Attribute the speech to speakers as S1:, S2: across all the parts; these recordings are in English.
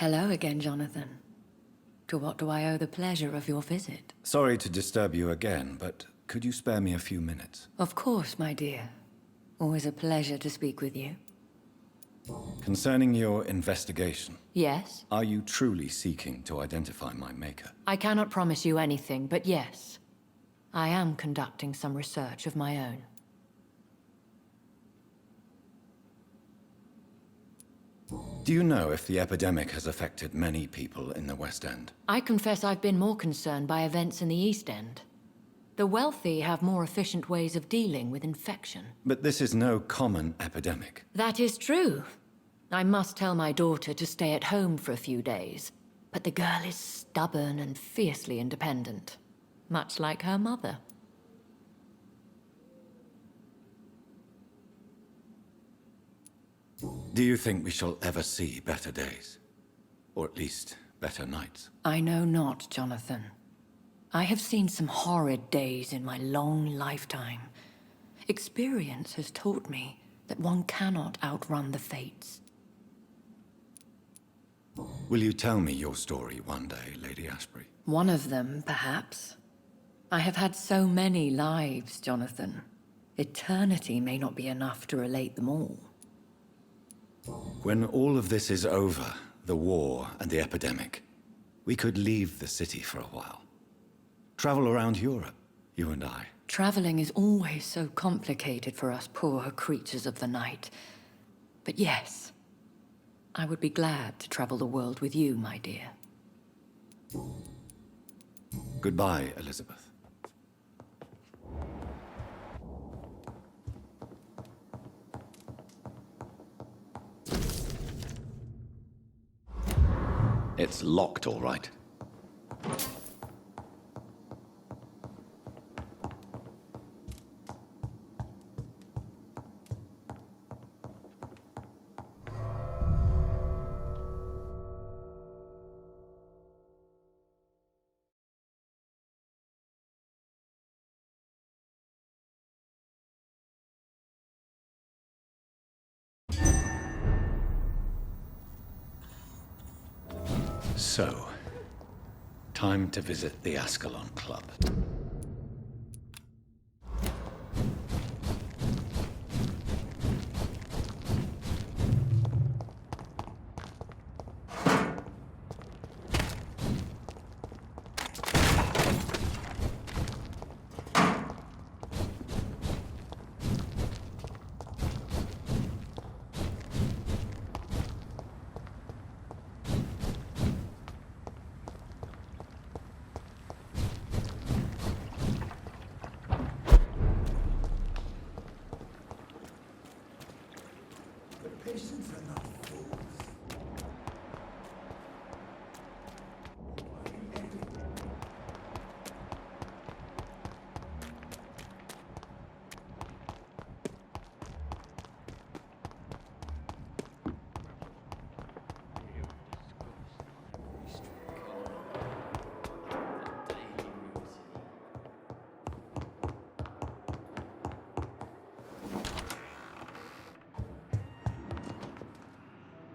S1: Hello again, Jonathan. To what do I owe the pleasure of your visit?
S2: Sorry to disturb you again, but could you spare me a few minutes?
S1: Of course, my dear. Always a pleasure to speak with you.
S2: Concerning your investigation,
S1: Yes?
S2: are you truly seeking to identify my maker?
S1: I cannot promise you anything, but yes. I am conducting some research of my own.
S2: Do you know if the epidemic has affected many people in the West End?
S1: I confess I've been more concerned by events in the East End. The wealthy have more efficient ways of dealing with infection.
S2: But this is no common epidemic.
S1: That is true. I must tell my daughter to stay at home for a few days. But the girl is stubborn and fiercely independent. Much like her mother.
S2: Do you think we shall ever see better days? Or at least, better nights?
S1: I know not, Jonathan. I have seen some horrid days in my long lifetime. Experience has taught me that one cannot outrun the fates.
S2: Will you tell me your story one day, Lady Ashbury?
S1: One of them, perhaps. I have had so many lives, Jonathan. Eternity may not be enough to relate them all.
S2: When all of this is over, the war and the epidemic, we could leave the city for a while. Travel around Europe, you and I.
S1: Traveling is always so complicated for us poor creatures of the night. But yes, I would be glad to travel the world with you, my dear.
S2: Goodbye, Elizabeth.
S3: It's locked, all right.
S2: So, time to visit the Ascalon Club.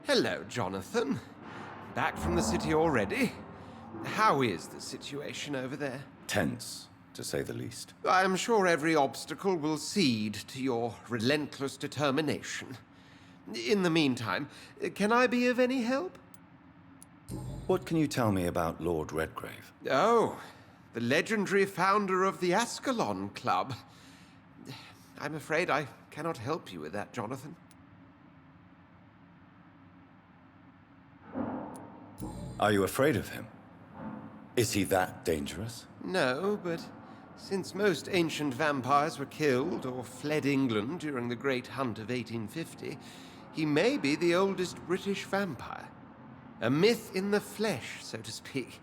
S4: Hello, Jonathan. Back from the city already? How is the situation over there?
S2: Tense, to say the least.
S4: I'm sure every obstacle will cede to your relentless determination. In the meantime, can I be of any help?
S2: What can you tell me about Lord Redgrave?
S4: Oh, the legendary founder of the Ascalon Club. I'm afraid I cannot help you with that, Jonathan.
S2: Are you afraid of him? Is he that dangerous?
S4: No, but since most ancient vampires were killed or fled England during the Great Hunt of 1850, he may be the oldest British vampire. A myth in the flesh, so to speak.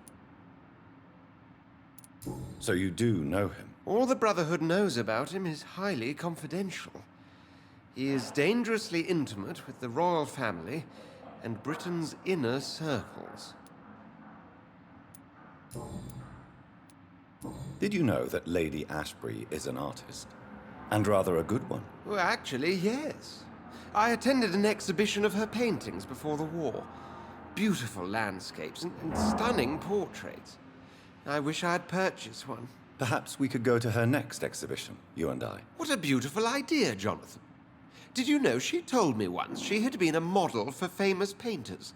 S2: So you do know him?
S4: All the Brotherhood knows about him is highly confidential. He is dangerously intimate with the royal family and Britain's inner circles.
S2: Did you know that Lady Ashbury is an artist? And rather a good one.
S4: Well, actually, yes. I attended an exhibition of her paintings before the war. beautiful landscapes and stunning portraits. I wish I'd purchased one.
S2: Perhaps we could go to her next exhibition, you and I.
S4: What a beautiful idea, Jonathan. Did you know she told me once she had been a model for famous painters?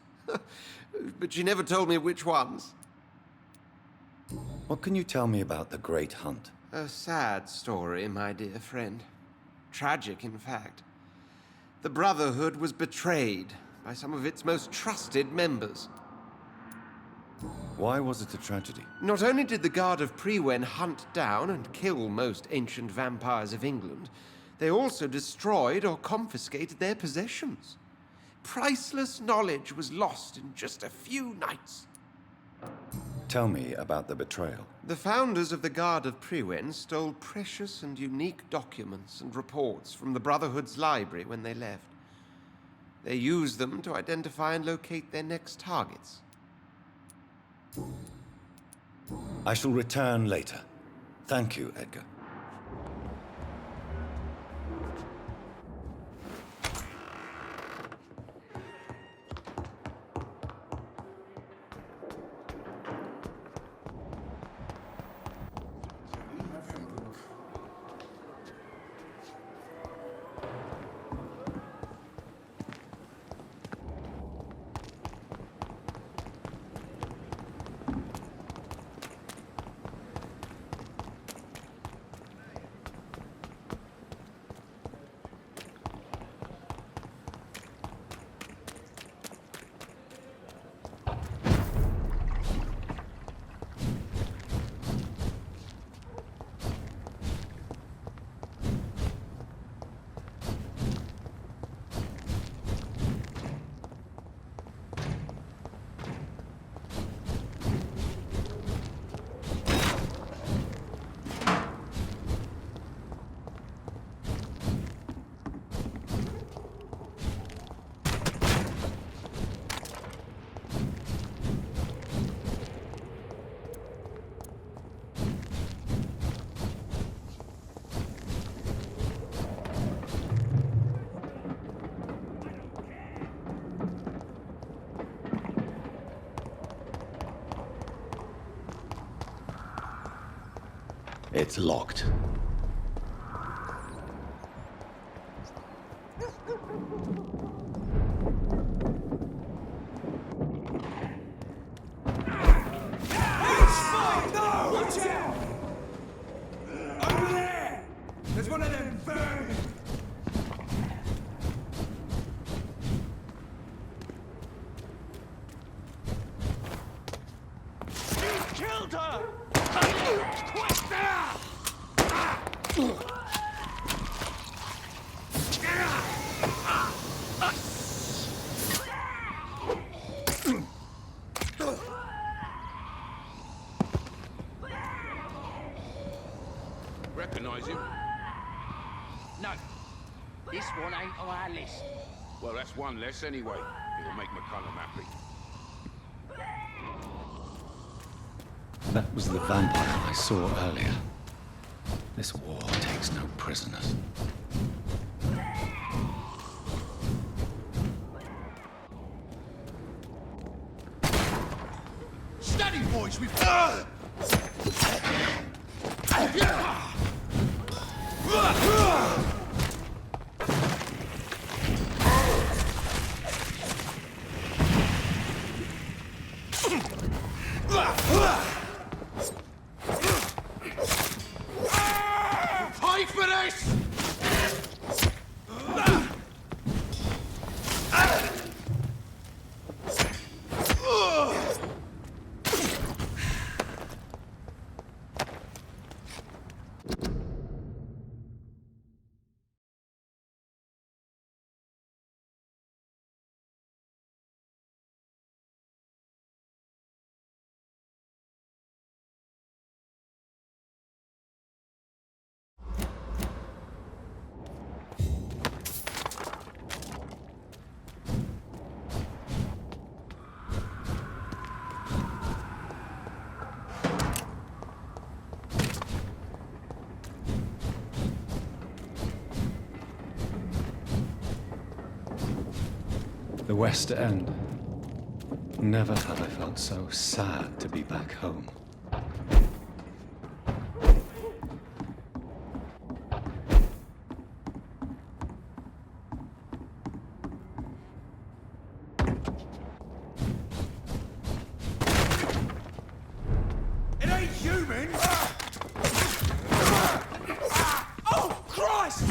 S4: But she never told me which ones.
S2: What can you tell me about the Great Hunt?
S4: A sad story, my dear friend. Tragic, in fact. The Brotherhood was betrayed by some of its most trusted members.
S2: Why was it a tragedy?
S4: Not only did the Guard of Priwen hunt down and kill most ancient vampires of England, they also destroyed or confiscated their possessions. Priceless knowledge was lost in just a few nights.
S2: Tell me about the betrayal.
S4: The founders of the Guard of Priwen stole precious and unique documents and reports from the Brotherhood's library when they left. They used them to identify and locate their next targets.
S2: I shall return later. Thank you, Edgar.
S3: It's locked.
S5: There's one of them burning! You killed her! Quick now!
S6: Recognize him?
S7: No. This one ain't on our list.
S6: Well, that's one less anyway. It'll make McCullum happy.
S2: That was the vampire I saw earlier. This war takes no prisoners.
S5: Steady, boys, we've... Pay for this!
S2: The West End. Never have I felt so sad to be back home.
S5: It ain't human! Oh, Christ!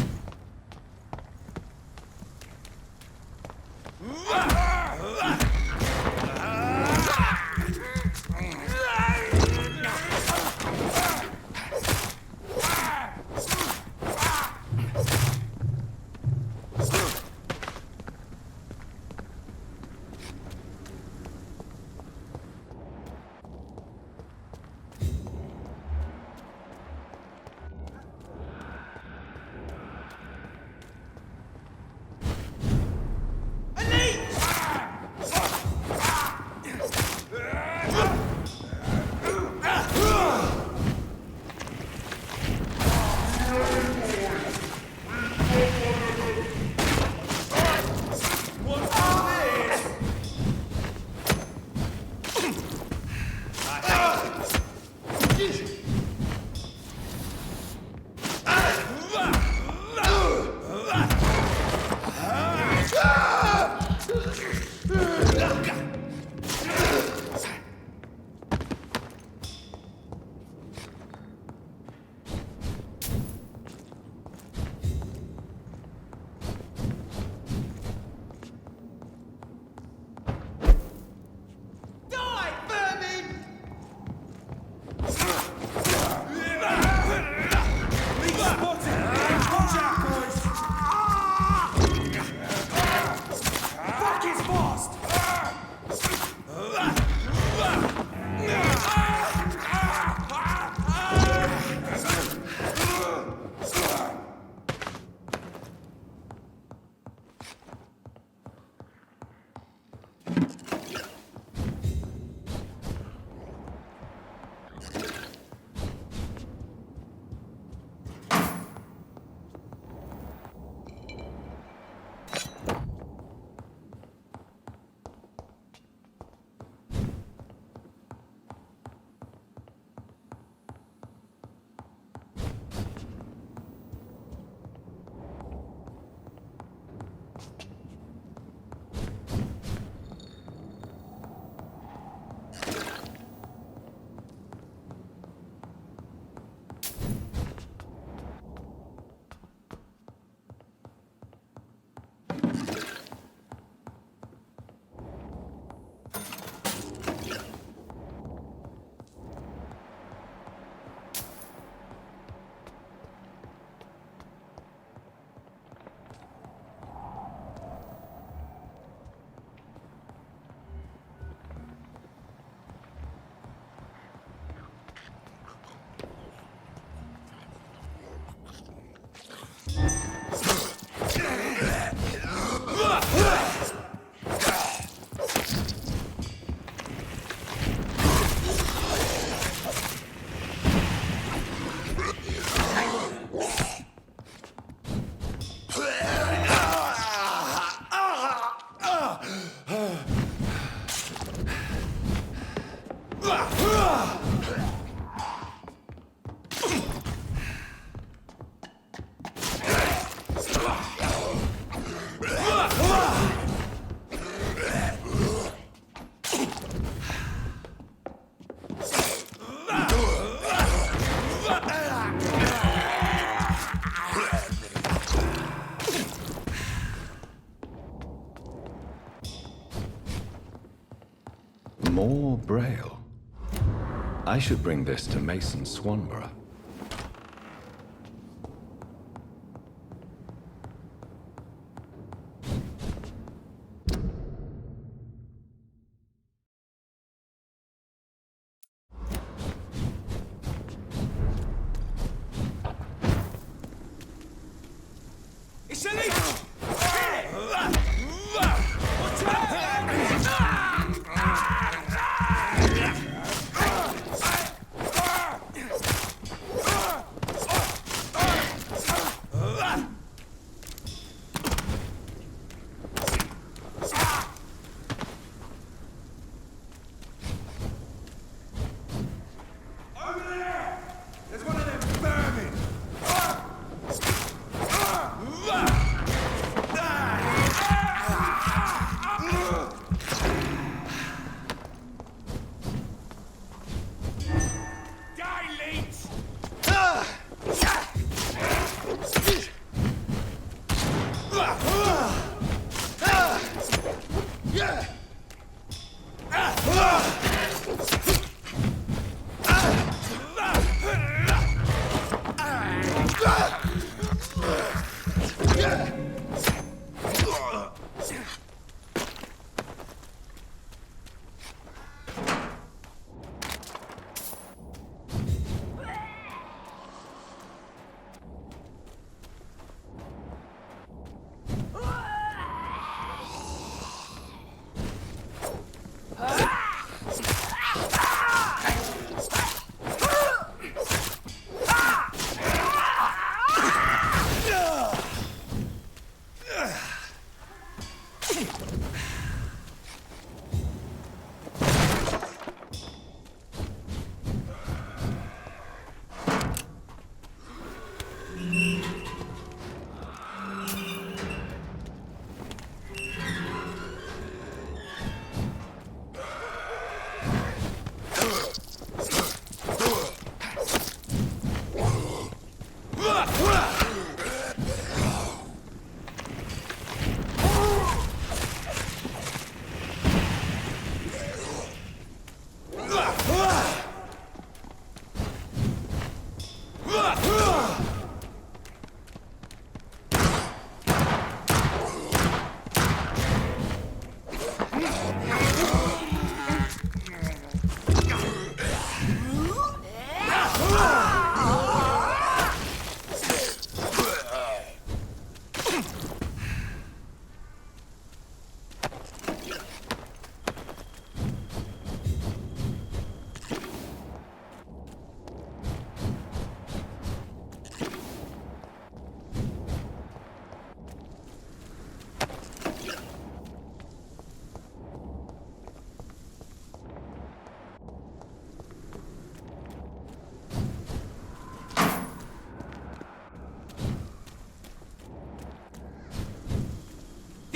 S2: More Braille. I should bring this to Mason Swanborough.
S5: It's illegal! Kill it! What's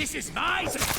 S5: This is nice!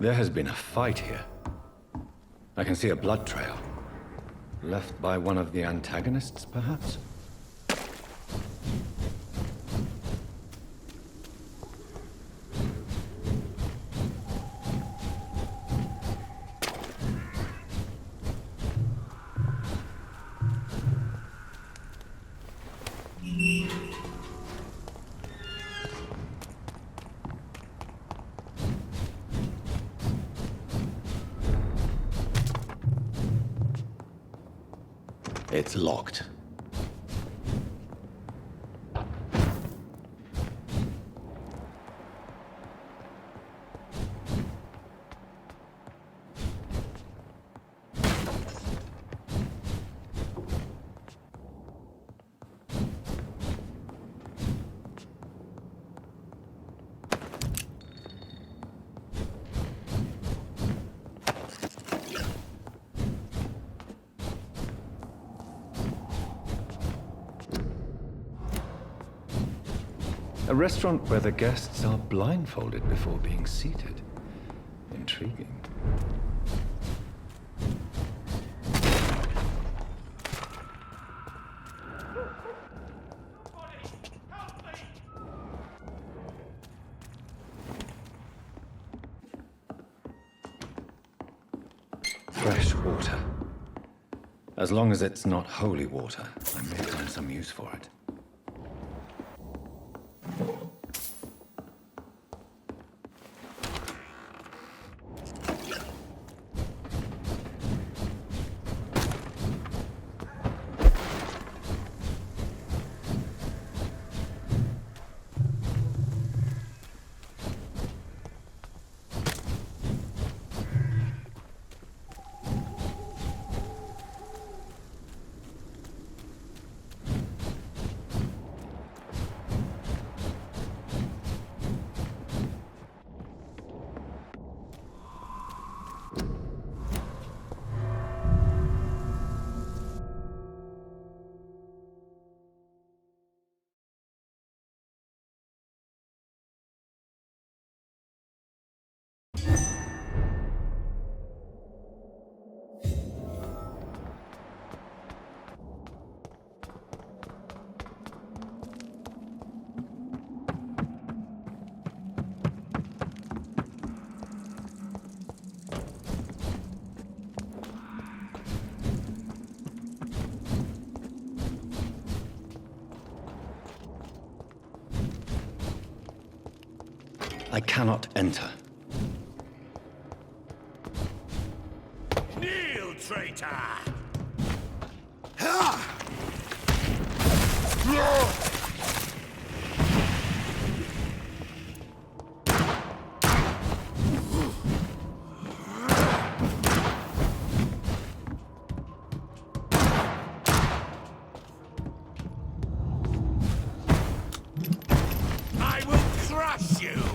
S2: There has been a fight here. I can see a blood trail. Left by one of the antagonists, perhaps?
S3: It's locked.
S2: A restaurant where the guests are blindfolded before being seated. Intriguing. Fresh water. As long as it's not holy water, I may find some use for it. I cannot enter.
S5: Kneel, traitor! I will crush you!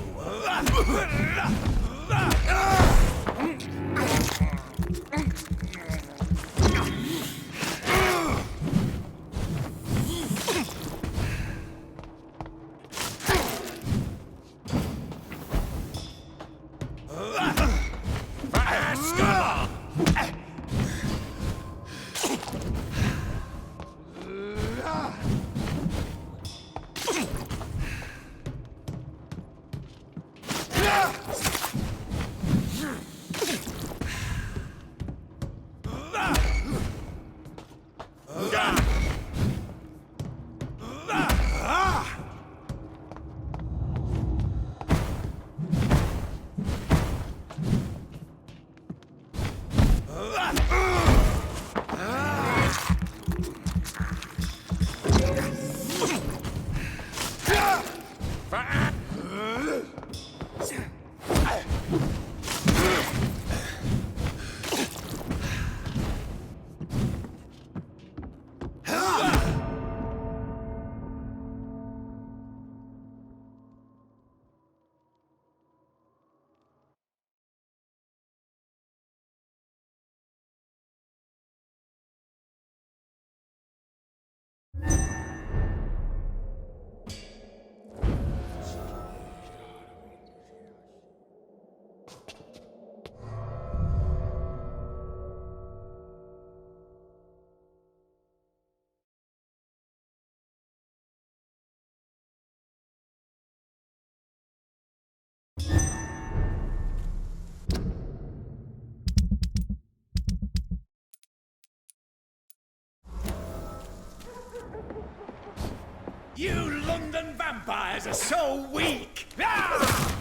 S5: You London vampires are so weak! Ah!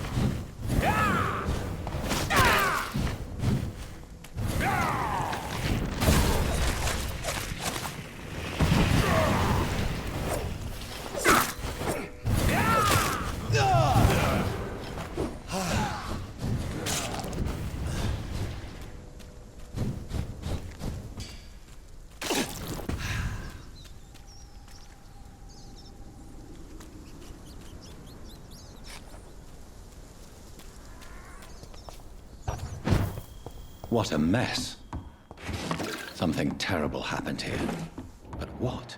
S5: Ah! Ah! Ah!
S2: What a mess. Something terrible happened here. But what?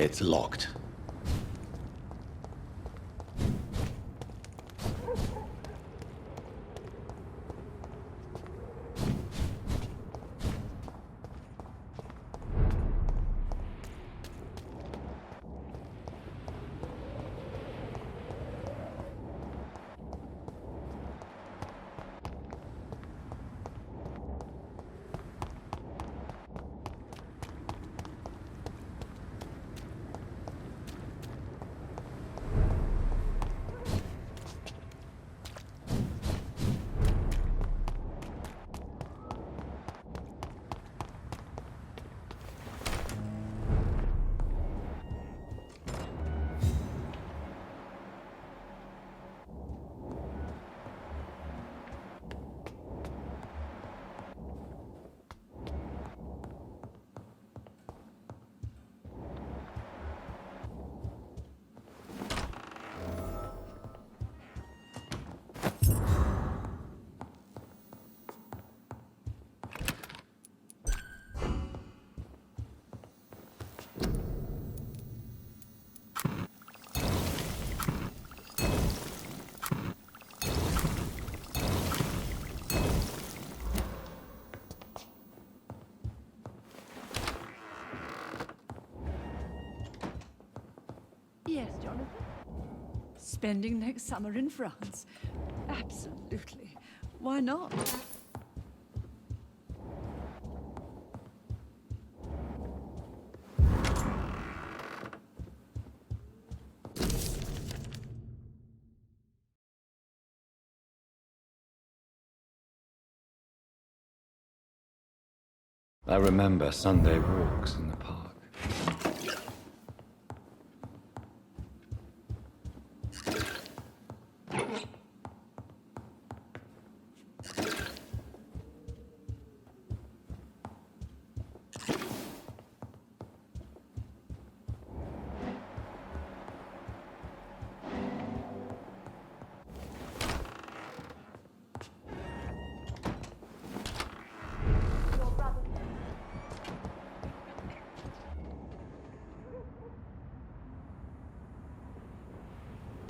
S3: It's locked.
S8: Yes, Jonathan. Spending next summer in France. Absolutely. Why not?
S2: I remember Sunday walks in the park.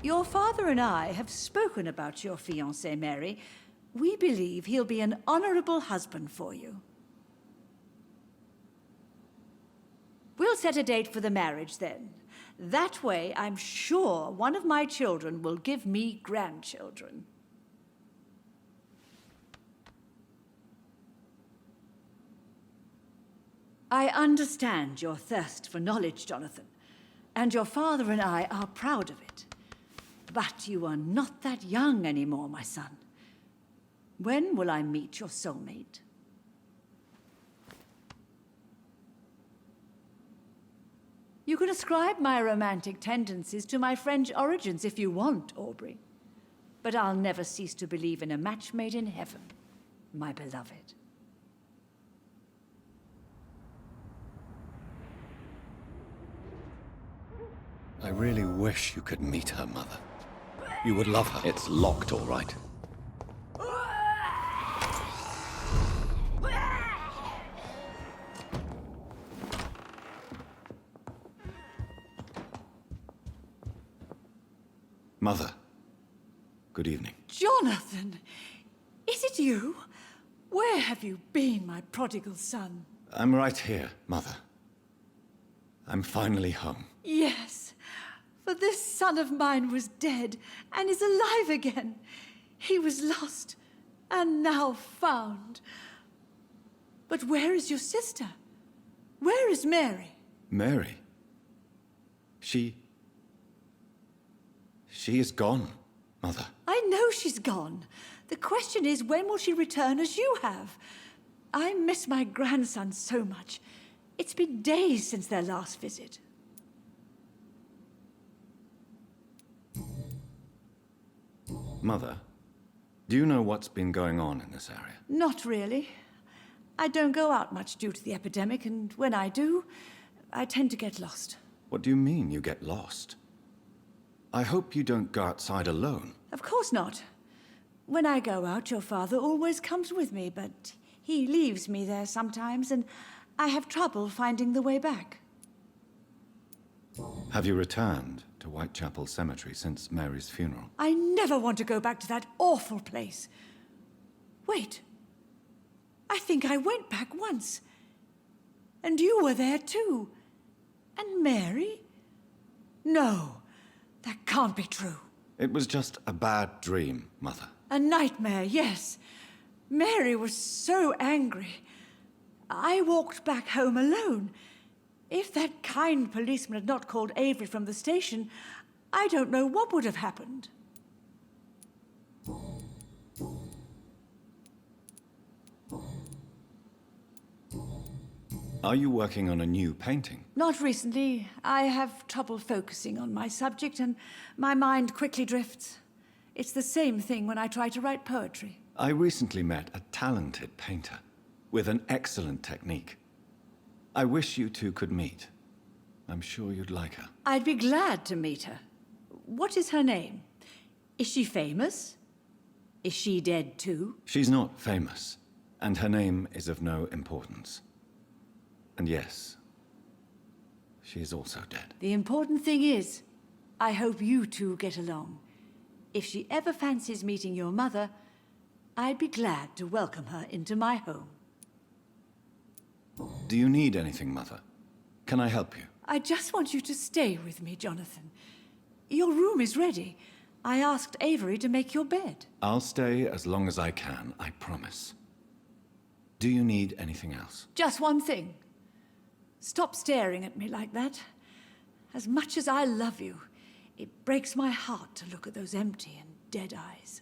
S8: Your father and I have spoken about your fiancé, Mary. We believe he'll be an honorable husband for you. We'll set a date for the marriage then. That way, I'm sure one of my children will give me grandchildren. I understand your thirst for knowledge, Jonathan, and your father and I are proud of it. But you are not that young anymore, my son. When will I meet your soulmate? You can ascribe my romantic tendencies to my French origins if you want, Aubrey. But I'll never cease to believe in a match made in heaven, my beloved.
S2: I really wish you could meet her, Mother. You would love her.
S3: It's locked, all right.
S2: Mother, good evening.
S8: Jonathan! Is it you? Where have you been, my prodigal son?
S2: I'm right here, Mother. I'm finally home.
S8: Yes, for this son of mine was dead and is alive again. He was lost and now found. But where is your sister? Where is Mary?
S2: Mary? She is gone, Mother.
S8: I know she's gone. The question is, when will she return as you have? I miss my grandson so much. It's been days since their last visit.
S2: Mother, do you know what's been going on in this area?
S8: Not really. I don't go out much due to the epidemic, and when I do, I tend to get lost.
S2: What do you mean you get lost? I hope you don't go outside alone.
S8: Of course not. When I go out, your father always comes with me, but he leaves me there sometimes, and I have trouble finding the way back.
S2: Have you returned to Whitechapel Cemetery since Mary's funeral?
S8: I never want to go back to that awful place. Wait. I think I went back once. And you were there too. And Mary? No, that can't be true.
S2: It was just a bad dream, Mother.
S8: A nightmare, yes. Mary was so angry. I walked back home alone. If that kind policeman had not called Avery from the station, I don't know what would have happened.
S2: Are you working on a new painting?
S8: Not recently. I have trouble focusing on my subject, and my mind quickly drifts. It's the same thing when I try to write poetry.
S2: I recently met a talented painter with an excellent technique. I wish you two could meet. I'm sure you'd like her.
S8: I'd be glad to meet her. What is her name? Is she famous? Is she dead too?
S2: She's not famous, and her name is of no importance. And yes, she is also dead.
S8: The important thing is, I hope you two get along. If she ever fancies meeting your mother, I'd be glad to welcome her into my home.
S2: Do you need anything, Mother? Can I help you?
S8: I just want you to stay with me, Jonathan. Your room is ready. I asked Avery to make your bed.
S2: I'll stay as long as I can, I promise. Do you need anything else?
S8: Just one thing. Stop staring at me like that. As much as I love you, it breaks my heart to look at those empty and dead eyes.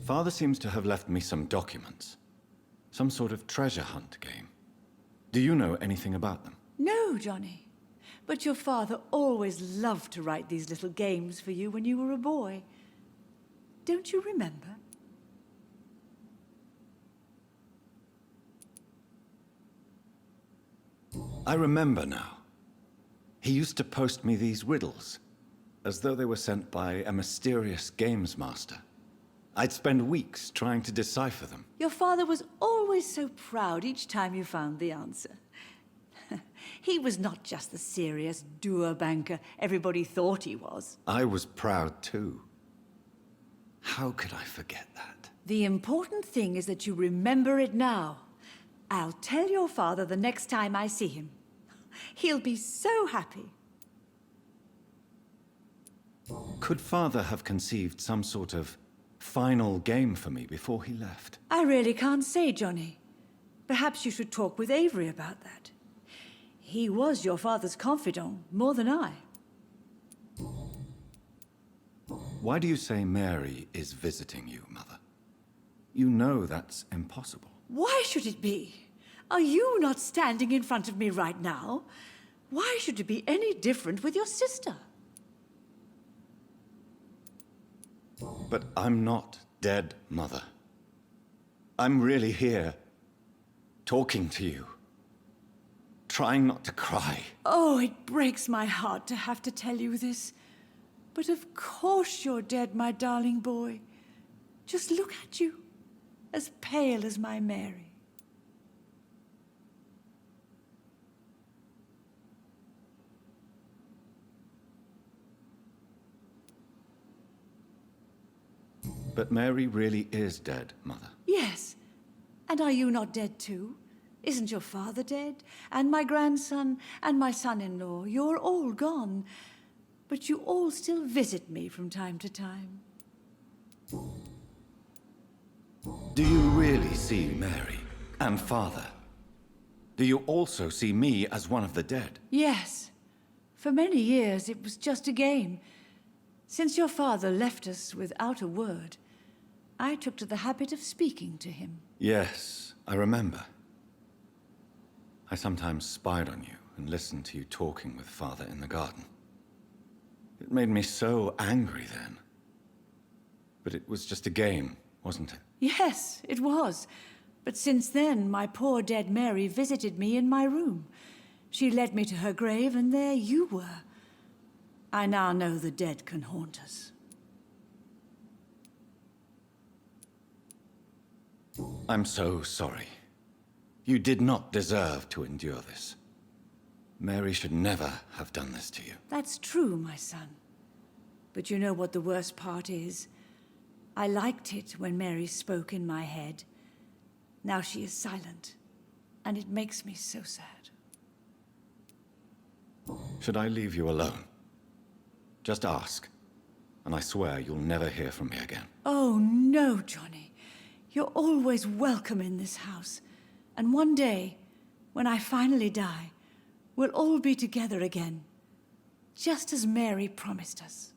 S2: Father seems to have left me some documents. Some sort of treasure hunt game. Do you know anything about them?
S8: No, Johnny. But your father always loved to write these little games for you when you were a boy. Don't you remember?
S2: I remember now. He used to post me these riddles, as though they were sent by a mysterious games master. I'd spend weeks trying to decipher them.
S8: Your father was always so proud each time you found the answer. He was not just the serious doer banker everybody thought he was.
S2: I was proud too. How could I forget that?
S8: The important thing is that you remember it now. I'll tell your father the next time I see him. He'll be so happy.
S2: Could Father have conceived some sort of final game for me before he left?
S8: I really can't say, Johnny. Perhaps you should talk with Avery about that. He was your father's confidant, more than I.
S2: Why do you say Mary is visiting you, Mother? You know that's impossible.
S8: Why should it be? Are you not standing in front of me right now? Why should it be any different with your sister?
S2: But I'm not dead, Mother. I'm really here, talking to you, trying not to cry.
S8: Oh, it breaks my heart to have to tell you this. But of course you're dead, my darling boy. Just look at you, as pale as my Mary.
S2: But Mary really is dead, Mother.
S8: Yes. And are you not dead too? Isn't your father dead? And my grandson, and my son-in-law? You're all gone. But you all still visit me from time to time.
S2: Do you really see Mary and Father? Do you also see me as one of the dead?
S8: Yes. For many years, it was just a game. Since your father left us without a word, I took to the habit of speaking to him.
S2: Yes, I remember. I sometimes spied on you and listened to you talking with Father in the garden. It made me so angry then. But it was just a game, wasn't it?
S8: Yes, it was. But since then, my poor dead Mary visited me in my room. She led me to her grave, and there you were. I now know the dead can haunt us.
S2: I'm so sorry. You did not deserve to endure this. Mary should never have done this to you.
S8: That's true, my son. But you know what the worst part is? I liked it when Mary spoke in my head. Now she is silent, and it makes me so sad.
S2: Should I leave you alone? Just ask, and I swear you'll never hear from me again.
S8: Oh, no, Johnny. You're always welcome in this house. And one day, when I finally die, we'll all be together again, just as Mary promised us.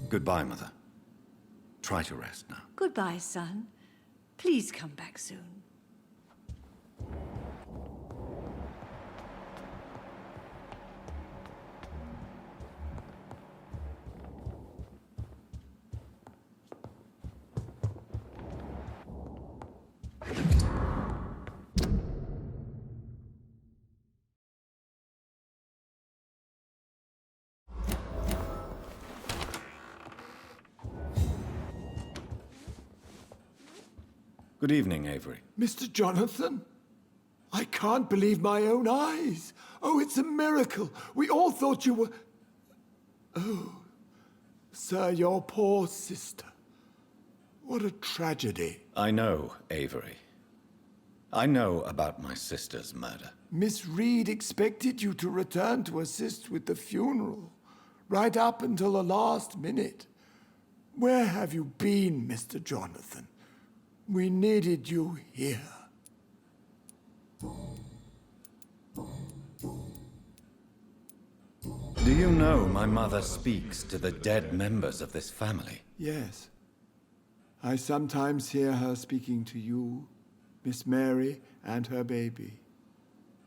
S2: Goodbye, Mother. Try to rest now.
S8: Goodbye, son. Please come back soon.
S2: Good evening, Avery.
S9: Mr. Jonathan? I can't believe my own eyes. Oh, it's a miracle. We all thought you were... Oh, sir, your poor sister. What a tragedy.
S2: I know, Avery. I know about my sister's murder.
S9: Miss Reed expected you to return to assist with the funeral, right up until the last minute. Where have you been, Mr. Jonathan? We needed you here.
S2: Do you know my mother speaks to the dead members of this family?
S9: Yes. I sometimes hear her speaking to you, Miss Mary, and her baby.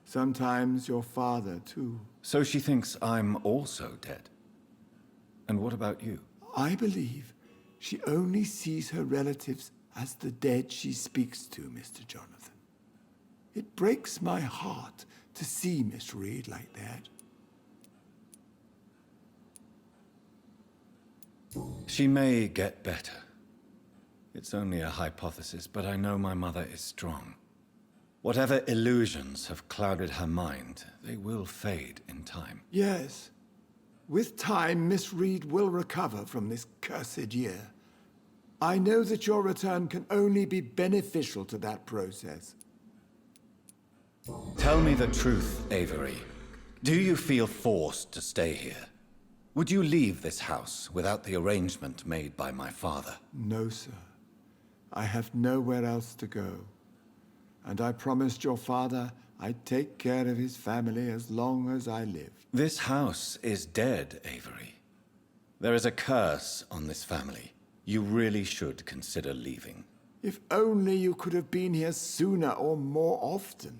S9: Sometimes your father, too.
S2: So she thinks I'm also dead. And what about you?
S9: I believe she only sees her relatives as the dead she speaks to, Mr. Jonathan. It breaks my heart to see Miss Reed like that.
S2: She may get better. It's only a hypothesis, but I know my mother is strong. Whatever illusions have clouded her mind, they will fade in time.
S9: Yes. With time, Miss Reed will recover from this cursed year. I know that your return can only be beneficial to that process.
S2: Tell me the truth, Avery. Do you feel forced to stay here? Would you leave this house without the arrangement made by my father?
S9: No, sir. I have nowhere else to go. And I promised your father I'd take care of his family as long as I lived.
S2: This house is dead, Avery. There is a curse on this family. You really should consider leaving.
S9: If only you could have been here sooner or more often.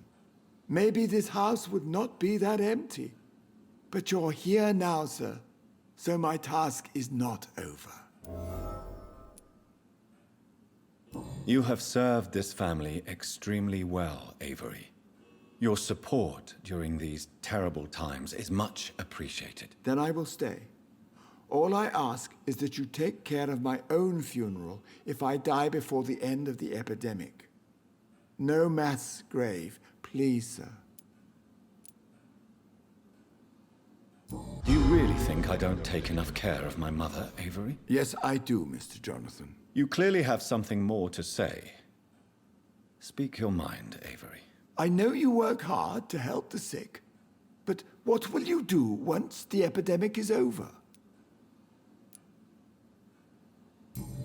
S9: Maybe this house would not be that empty. But you're here now, sir. So my task is not over.
S2: You have served this family extremely well, Avery. Your support during these terrible times is much appreciated.
S9: Then I will stay. All I ask is that you take care of my own funeral if I die before the end of the epidemic. No mass grave, please, sir.
S2: Do you really think I don't take enough care of my mother, Avery?
S9: Yes, I do, Mr. Jonathan.
S2: You clearly have something more to say. Speak your mind, Avery.
S9: I know you work hard to help the sick, but what will you do once the epidemic is over?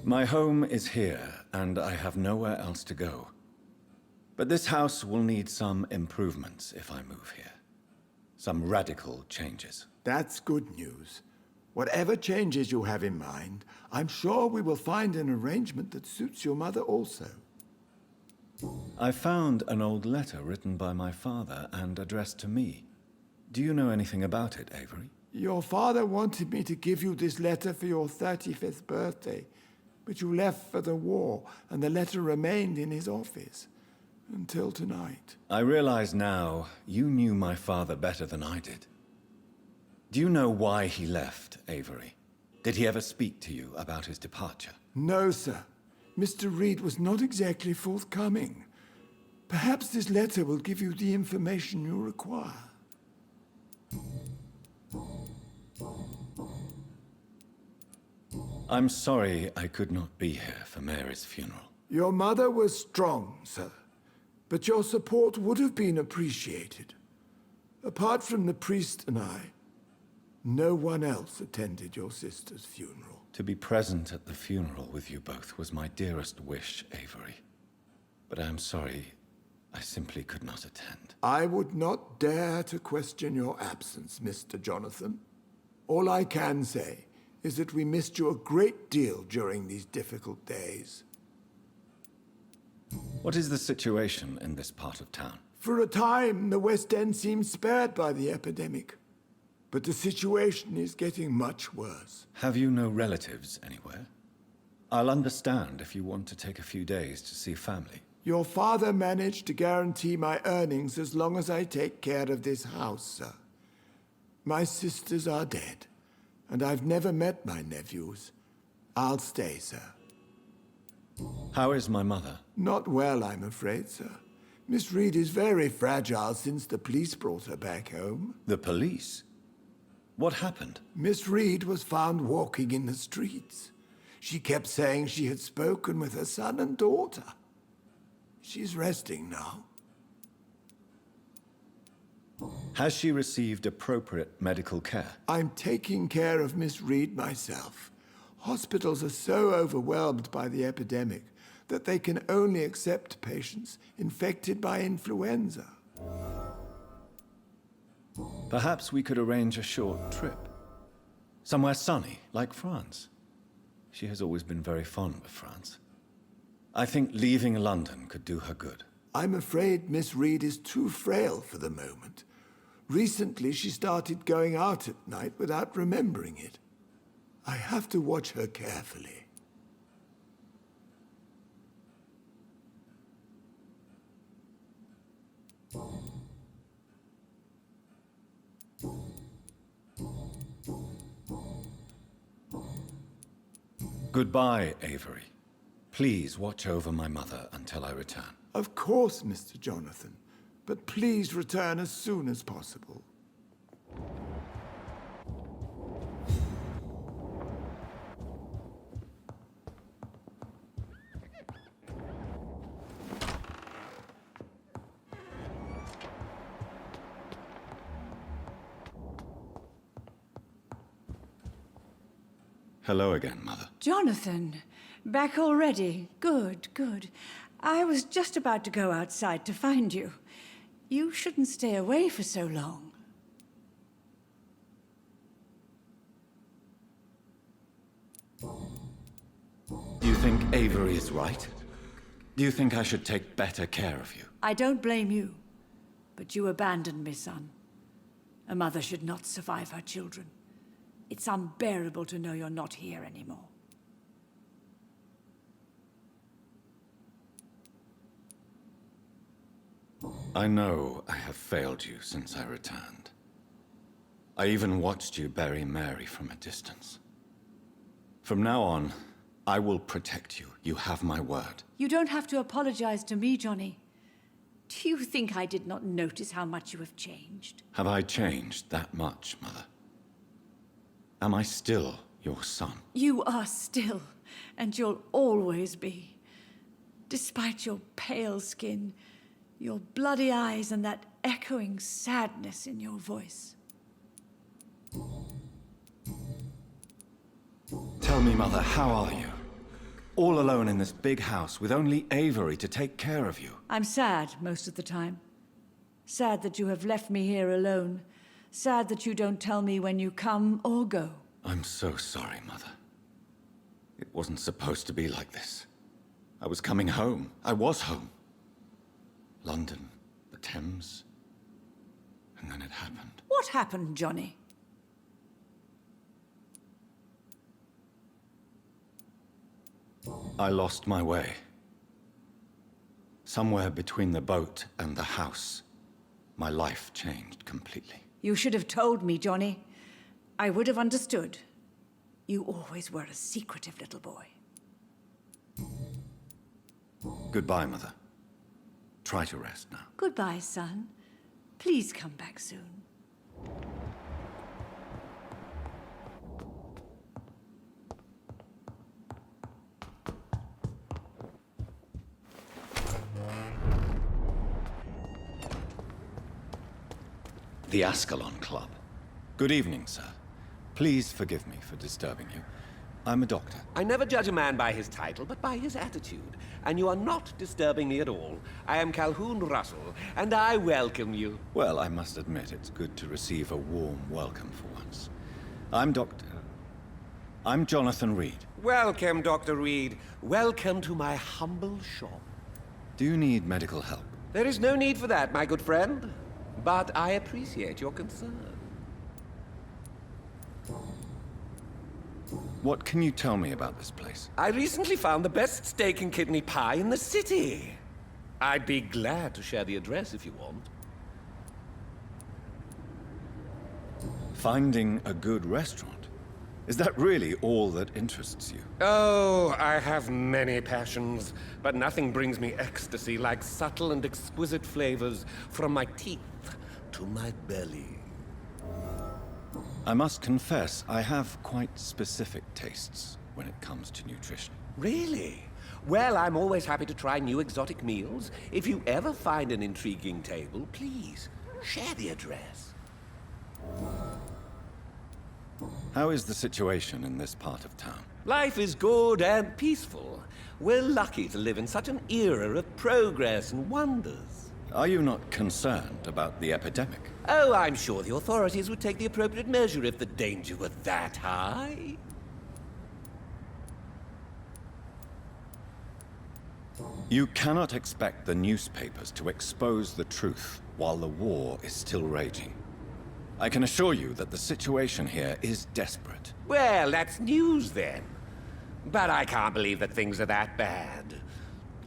S2: My home is here, and I have nowhere else to go. But this house will need some improvements if I move here. Some radical changes.
S9: That's good news. Whatever changes you have in mind, I'm sure we will find an arrangement that suits your mother also.
S2: I found an old letter written by my father and addressed to me. Do you know anything about it, Avery?
S9: Your father wanted me to give you this letter for your 35th birthday, but you left for the war, and the letter remained in his office until tonight.
S2: I realize now you knew my father better than I did. Do you know why he left, Avery? Did he ever speak to you about his departure?
S9: No, sir. Mr. Reed was not exactly forthcoming. Perhaps this letter will give you the information you require.
S2: I'm sorry I could not be here for Mary's funeral.
S9: Your mother was strong, sir, but your support would have been appreciated. Apart from the priest and I, no one else attended your sister's funeral.
S2: To be present at the funeral with you both was my dearest wish, Avery. But I am sorry, I simply could not attend.
S9: I would not dare to question your absence, Mr. Jonathan. All I can say is that we missed you a great deal during these difficult days.
S2: What is the situation in this part of town?
S9: For a time, the West End seemed spared by the epidemic. But the situation is getting much worse.
S2: Have you no relatives anywhere? I'll understand if you want to take a few days to see family.
S9: Your father managed to guarantee my earnings as long as I take care of this house, sir. My sisters are dead, and I've never met my nephews. I'll stay, sir.
S2: How is my mother?
S9: Not well, I'm afraid, sir. Miss Reed is very fragile since the police brought her back home.
S2: The police? What happened?
S9: Miss Reed was found walking in the streets. She kept saying she had spoken with her son and daughter. She's resting now.
S2: Has she received appropriate medical care?
S9: I'm taking care of Miss Reed myself. Hospitals are so overwhelmed by the epidemic that they can only accept patients infected by influenza.
S2: Perhaps we could arrange a short trip. Somewhere sunny, like France. She has always been very fond of France. I think leaving London could do her good.
S9: I'm afraid Miss Reed is too frail for the moment. Recently, she started going out at night without remembering it. I have to watch her carefully.
S2: Goodbye, Avery. Please watch over my mother until I return.
S9: Of course, Mr. Jonathan. But please return as soon as possible.
S2: Hello again, Mother.
S8: Jonathan, back already. Good, good. I was just about to go outside to find you. You shouldn't stay away for so long.
S2: Do you think Avery is right? Do you think I should take better care of you?
S8: I don't blame you, but you abandoned me, son. A mother should not survive her children. It's unbearable to know you're not here anymore.
S2: I know I have failed you since I returned. I even watched you bury Mary from a distance. From now on, I will protect you. You have my word.
S8: You don't have to apologize to me, Johnny. Do you think I did not notice how much you have changed?
S2: Have I changed that much, Mother? Am I still your son?
S8: You are still, and you'll always be. Despite your pale skin, your bloody eyes, and that echoing sadness in your voice.
S2: Tell me, Mother, how are you? All alone in this big house with only Avery to take care of you.
S8: I'm sad most of the time. Sad that you have left me here alone. Sad that you don't tell me when you come or go.
S2: I'm so sorry, Mother. It wasn't supposed to be like this. I was coming home. I was home. London, the Thames, and then it happened.
S8: What happened, Johnny?
S2: I lost my way. Somewhere between the boat and the house, my life changed completely.
S8: You should have told me, Johnny. I would have understood. You always were a secretive little boy.
S2: Goodbye, Mother. Try to rest now.
S8: Goodbye, son. Please come back soon.
S3: The Ascalon Club.
S2: Good evening, sir. Please forgive me for disturbing you. I'm a doctor.
S10: I never judge a man by his title, but by his attitude. And you are not disturbing me at all. I am Calhoun Russell, and I welcome you.
S2: Well, I must admit it's good to receive a warm welcome for once. I'm Jonathan Reed.
S10: Welcome, Dr. Reed. Welcome to my humble shop.
S2: Do you need medical help?
S10: There is no need for that, my good friend. But I appreciate your concern.
S2: What can you tell me about this place?
S10: I recently found the best steak and kidney pie in the city. I'd be glad to share the address if you want.
S2: Finding a good restaurant? Is that really all that interests you?
S10: Oh, I have many passions, but nothing brings me ecstasy like subtle and exquisite flavors from my teeth to my belly.
S2: I must confess, I have quite specific tastes when it comes to nutrition.
S10: Really? Well, I'm always happy to try new exotic meals. If you ever find an intriguing table, please share the address.
S2: How is the situation in this part of town?
S10: Life is good and peaceful. We're lucky to live in such an era of progress and wonders.
S2: Are you not concerned about the epidemic?
S10: Oh, I'm sure the authorities would take the appropriate measure if the danger were that high.
S2: You cannot expect the newspapers to expose the truth while the war is still raging. I can assure you that the situation here is desperate.
S10: Well, that's news then. But I can't believe that things are that bad.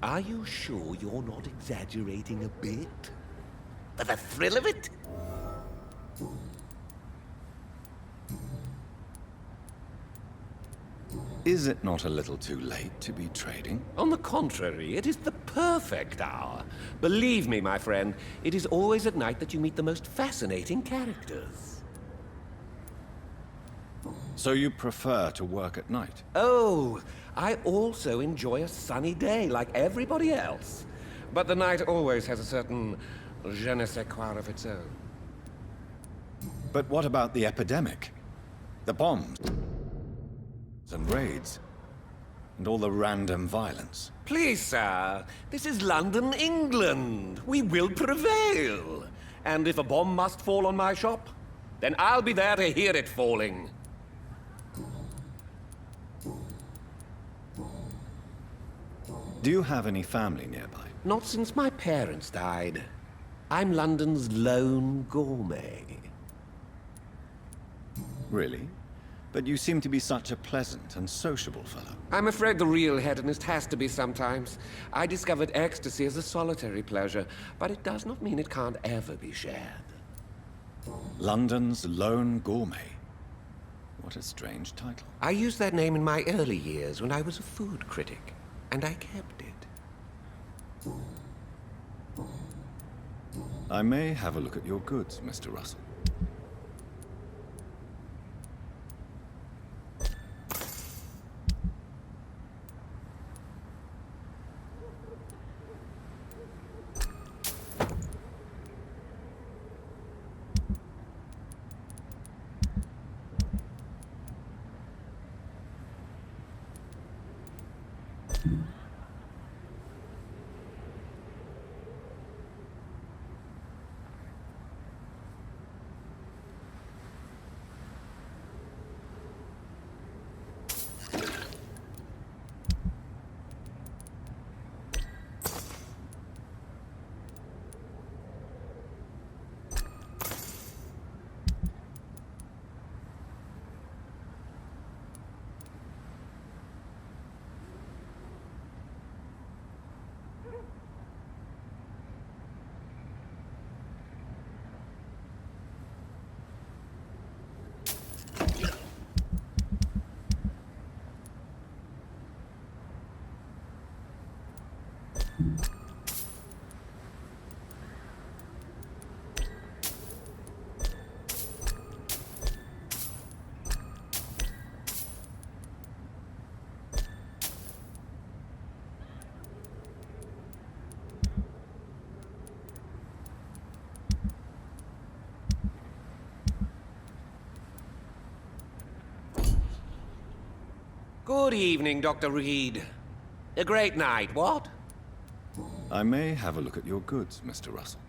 S10: Are you sure you're not exaggerating a bit? For the thrill of it?
S2: Is it not a little too late to be trading?
S10: On the contrary, it is the perfect hour. Believe me, my friend, it is always at night that you meet the most fascinating characters.
S2: So you prefer to work at night?
S10: Oh, I also enjoy a sunny day like everybody else. But the night always has a certain je ne sais quoi of its own.
S2: But what about the epidemic? The bombs and raids, and all the random violence.
S10: Please, sir, this is London, England. We will prevail. And if a bomb must fall on my shop, then I'll be there to hear it falling.
S2: Do you have any family nearby?
S10: Not since my parents died. I'm London's lone gourmet.
S2: Really? But you seem to be such a pleasant and sociable fellow.
S10: I'm afraid the real hedonist has to be sometimes. I discovered ecstasy as a solitary pleasure, but it does not mean it can't ever be shared.
S2: London's lone gourmet. What a strange title.
S10: I used that name in my early years when I was a food critic, and I kept it.
S2: I may have a look at your goods, Mr. Russell.
S10: Good evening, Dr. Reed. A great night, what?
S2: I may have a look at your goods, Mr. Russell.